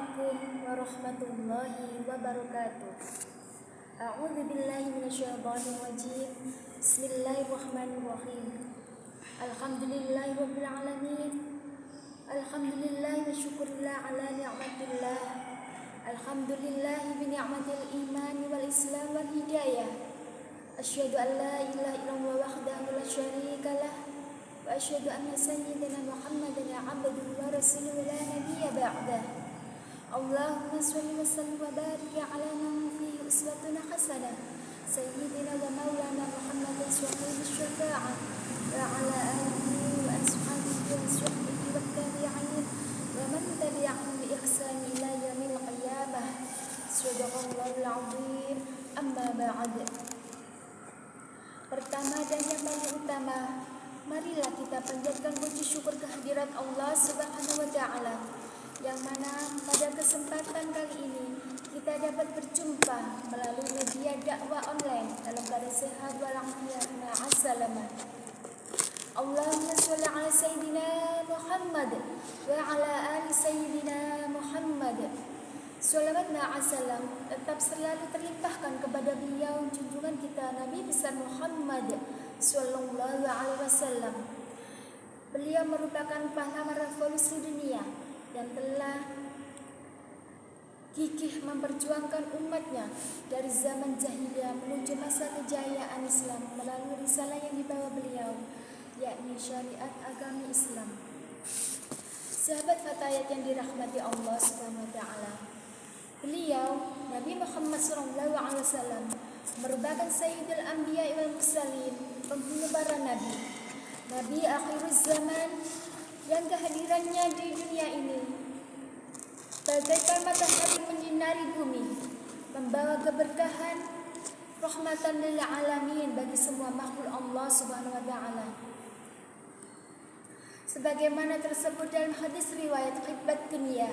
Assalamualaikum warahmatullahi wabarakatuh. A'udzu billahi minasyaitonir rajim. Bismillahirrahmanirrahim. Alhamdulillahirabbil alamin. Alhamdulillahi wa syukurillah ala ni'matillah. Alhamdulillahi bi ni'matil iman wal islam wal hidayah. Asyhadu an la ilaha illallah wahdahu la syarika lah. Wa asyhadu anna sayyidina Muhammadan abduhu wa rasuluhu la nabiyya ba'dah. Allahumma sholli wa sallim wa barik ala man fihi uswatun hasanah sayyidina wa maulana Muhammadin sahibis syafa'ah wa ala alihi wa ashabihi wa sahbihi wa tabi'in wa man tabi'ahum bi ihsan ila yaumil qiyamah. Shadaqallahul azim. Amma ba'd. Pertama dan yang paling utama, marilah kita panjatkan puji syukur kehadirat Allah Subhanahu wa taala, yang mana pada kesempatan kali ini kita dapat berjumpa melalui media dakwah online dalam keadaan sehat walafiat ma'assalamah. Allahumma sholli ala sayyidina Muhammad wa ala ali sayyidina Muhammad. Sholawat ma'assalam tetap selalu terlimpahkan kepada beliau junjungan kita Nabi besar Muhammad sallallahu alaihi wasallam. Beliau merupakan pahlawan revolusi dunia yang telah gigih memperjuangkan umatnya dari zaman jahiliyah menuju masa kejayaan Islam melalui risalah yang dibawa beliau, yakni syariat agama Islam. Sahabat fatayat yang dirahmati Allah Subhanahu wa taala, beliau Nabi Muhammad SAW merupakan Sayyidul Anbiya wal Mursalin, penghulu para nabi, Nabi akhiruz zaman yang kehadirannya di dunia ini bagaikan matahari menyinari bumi, membawa keberkahan, rahmatan lil alamin bagi semua makhluk Allah Subhanahu wa taala. Sebagaimana tersebut dalam hadis riwayat Hibbat Dunya,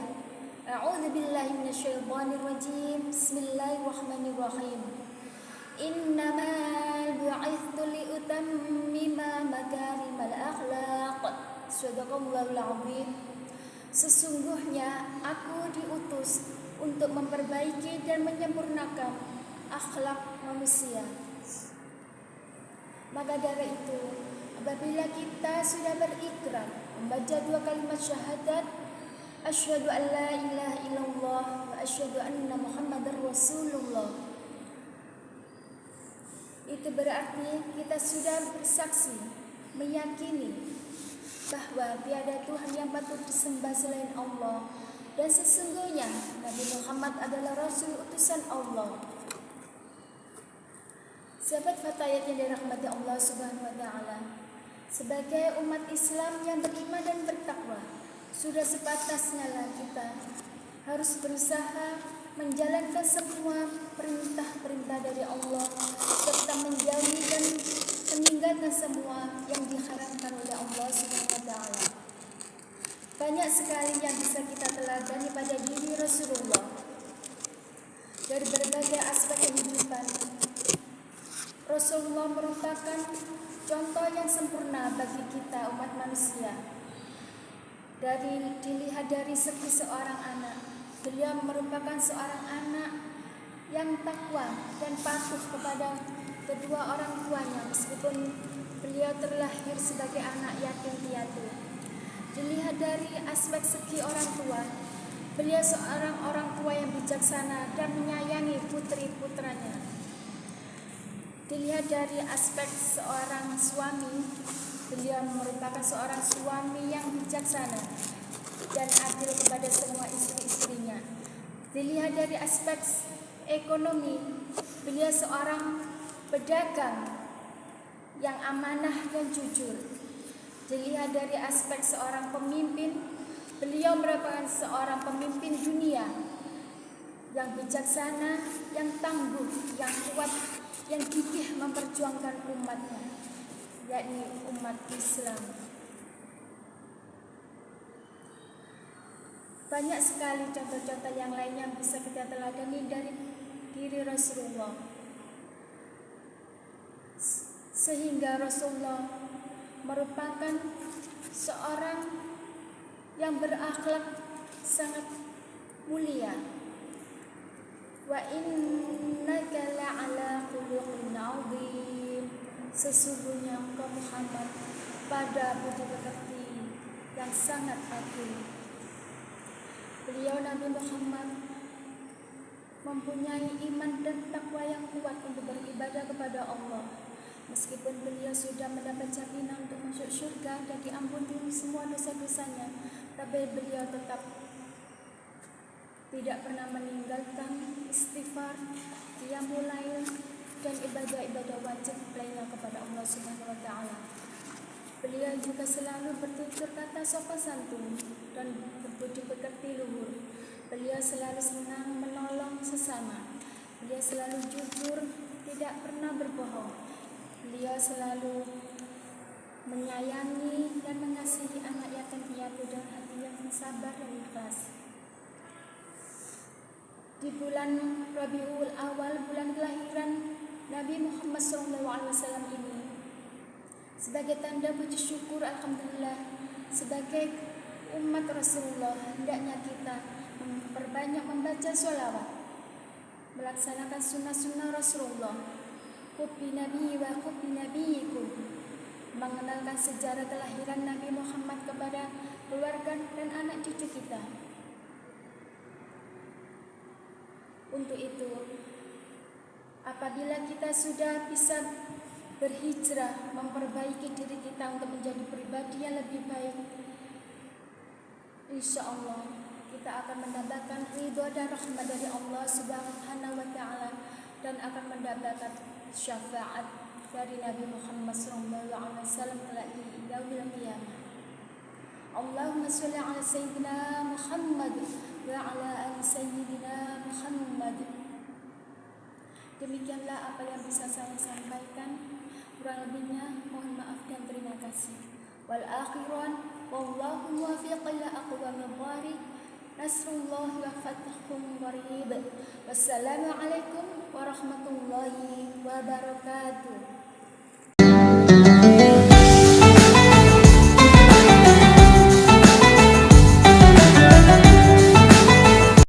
A'udzu billahi minasyaitonir rajim. Bismillahirrahmanirrahim. Innama bu'ithtu liutammima makarimal akhlaq. Shadaqallahul azim. Sesungguhnya aku diutus untuk memperbaiki dan menyempurnakan akhlak manusia. Maka dari itu, apabila kita sudah berikrar membaca 2 kalimat syahadat, asyhadu an la ilaha illallah wa asyhadu anna Muhammadar Rasulullah, itu berarti kita sudah bersaksi, meyakini bahwa tiada Tuhan yang patut disembah selain Allah, dan sesungguhnya Nabi Muhammad adalah Rasul utusan Allah. Sahabat fatayat yang dirahmati Allah Subhanahu wa taala, sebagai umat Islam yang beriman dan bertakwa, sudah sepatasnya lah kita harus berusaha menjalankan semua perintah-perintah dari Allah serta menjauhi dan meninggalkan semua yang diharamkan oleh Allah Subhanahu wa taala. Banyak sekali yang bisa kita teladani pada diri Rasulullah dari berbagai aspek kehidupan. Rasulullah merupakan contoh yang sempurna bagi kita umat manusia. Dilihat dari segi seorang anak, beliau merupakan seorang anak yang takwa dan patuh kepada kedua orang tuanya meskipun beliau terlahir sebagai anak yatim piatu. Dilihat dari aspek segi orang tua, beliau seorang orang tua yang bijaksana dan menyayangi putri-putranya. Dilihat dari aspek seorang suami, beliau merupakan seorang suami yang bijaksana dan adil kepada semua istri-istrinya. Dilihat dari aspek ekonomi, beliau seorang pedagang yang amanah dan jujur. Dilihat dari aspek seorang pemimpin, beliau merupakan seorang pemimpin dunia yang bijaksana, yang tangguh, yang kuat, yang gigih memperjuangkan umatnya, yakni umat Islam. Banyak sekali contoh-contoh yang lain yang bisa kita teladani dari diri Rasulullah, sehingga Rasulullah merupakan seorang yang berakhlak sangat mulia. Wa innaka la'ala khuluqin 'adzim. Sesungguhnya engkau Muhammad pada budi pekerti yang sangat agung. Beliau Nabi Muhammad mempunyai iman dan takwa yang kuat untuk beribadah kepada Allah. Meskipun beliau sudah mendapat jaminan untuk masuk surga dan diampuni semua dosa-dosanya, tapi beliau tetap tidak pernah meninggalkan istighfar, qiyamul lail, dan ibadah-ibadah wajib lainnya kepada Allah Subhanahu wa taala. Beliau juga selalu bertutur kata sopan santun dan berbudi pekerti luhur. Beliau selalu senang menolong sesama. Beliau selalu jujur, tidak pernah berbohong. Beliau selalu menyayangi dan mengasihi anak yatim piatu dengan hati yang sabar dan ikhlas. Di bulan Rabiul Awal, bulan kelahiran Nabi Muhammad SAW ini, sebagai tanda puji syukur alhamdulillah, sebagai umat Rasulullah, hendaknya kita memperbanyak membaca sholawat, melaksanakan sunnah-sunnah Rasulullah, hubbi nabi wa hubbi nabiyikum, mengenalkan sejarah kelahiran Nabi Muhammad kepada keluarga dan anak cucu kita. Untuk itu, apabila kita sudah bisa berhijrah, memperbaiki diri kita untuk menjadi pribadi yang lebih baik, insya Allah kita akan mendapatkan ridho dan rahmat dari Allah Subhanahu wa taala dan akan mendapatkan syafaat dari Nabi Muhammad SAW kelak di yaumil qiyamah. Allahumma sholli ala sayyidina Muhammad wa ala ali sayyidina Muhammad. Demikianlah apa yang bisa saya sampaikan. Kurang lebihnya mohon maaf dan terima kasih. Wal akhiran wallahu muwaffiq ila aqwamil thariq. Nasrullah wa fathun qarib. Wassalamu alaikum warahmatullahi wabarakatuh.